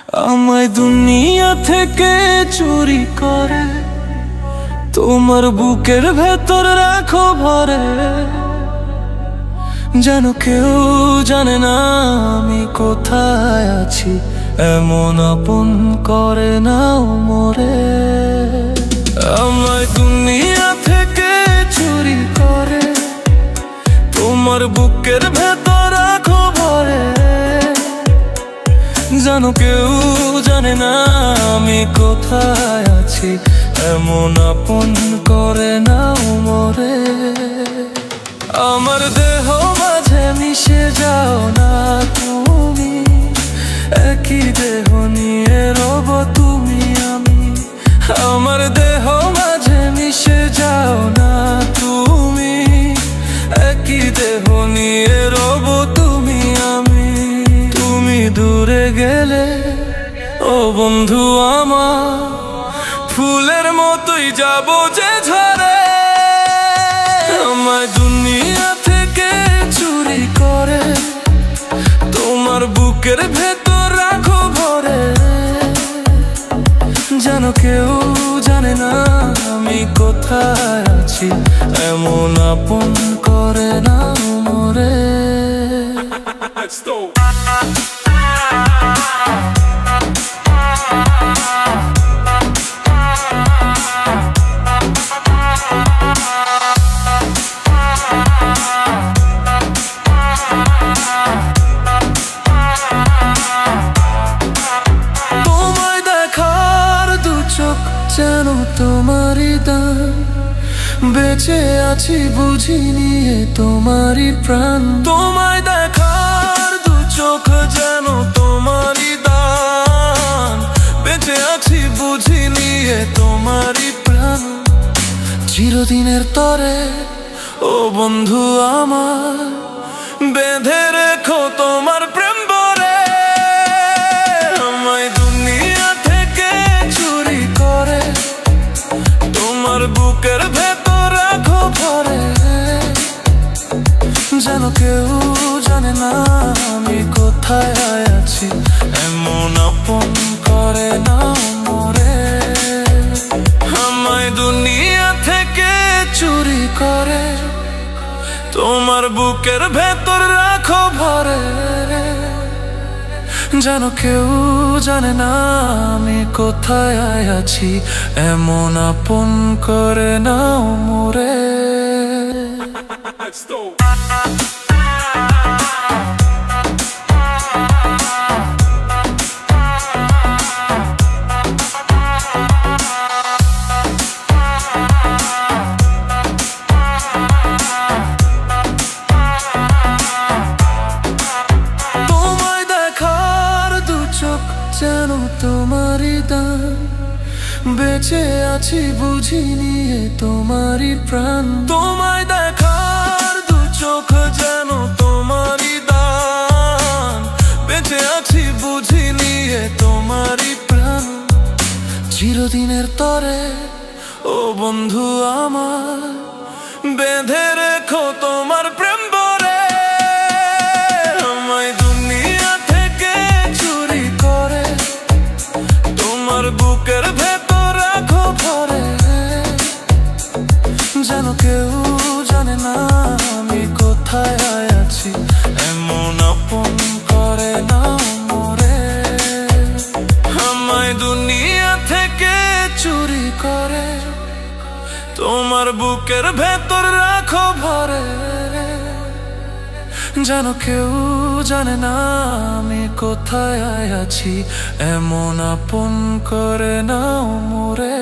আমায় দুনিয়া থেকে চুরি করে তোমার বুকের ভেতর রাখো ভরে। যেন কেউ জানে না আমি কোথায় আছি, এমন আপন করে নাও মোরে। আমায় দুনিয়া থেকে চুরি করে তোমার বুকের ভেতর রাখো ভরে। যেন কেউ জানে না আমি কোথায় আছি, এমন আপন করে নাও মোরে। আমার দেহ মাঝে মিশে যাও না তুমি, একই দেহ নিয়ে রব তুমি আমি। আমার দেহ মাঝে মিশে যাও না তুমি, একই দেহ নিয়ে রব তুমি আমি। তুমি দূরে গেলে ও বন্ধু আমার, ফুলের মতোই যাব যে ঝরে। আমায় দুনিয়া থেকে চুরি করে তোমার বুকের ভেতর রাখো ভরে। যেন কেউ জানে না আমি কোথায় আছি, এমন আপন করে নাও মোরে। যেন তোমারই দান, বেঁচে আছি বুঝি নিয়ে তোমারই প্রাণ। তোমায় দেখার দু চোখ যেন তোমারই দান, বেঁচে আছি বুঝি নিয়ে তোমারই প্রাণ। চিরদিনের তরে ও বন্ধু আমার, বেঁধে রেখো তোমার প্রেম বরে। আমায় দুনিয়া থেকে চুরি করে তোমার বুকের ভেতর রাখো ভরে। যেন কেউ জানে না আমি কোথায় আছি, এমন আপন করে নাও মোরে। আমায় দুনিয়া থেকে চুরি করে তোমার বুকের ভেতর রাখো ভরে। যেন কেউ জানে না আমি কোথায় আছি, এমন আপন করে নাও মোরে। যেন তোমারই দান, বেঁচে আছি বুঝি নিয়ে তোমারই প্রাণ। তোমায় দেখার দু চোখ যেন তোমারই দান, বেঁচে আছি বুঝি নিয়ে তোমারই প্রাণ। চিরদিনের তরে ও বন্ধু আমার, বেঁধে রেখো তোমার প্রেম বরে। আমায় দুনিয়া থেকে চুরি করে তোমার বুকের ভেতর রাখো ভরে। যেন কেউ জানে না আমি কোথায় আছি, এমন আপন করে নাও মোরে। আমায় দুনিয়া থেকে চুরি করে তোমার বুকের ভেতর রাখো ভরে। যেন কেউ জানে না আমি কোথায় আছি, এমন আপন করে নাও মোরে।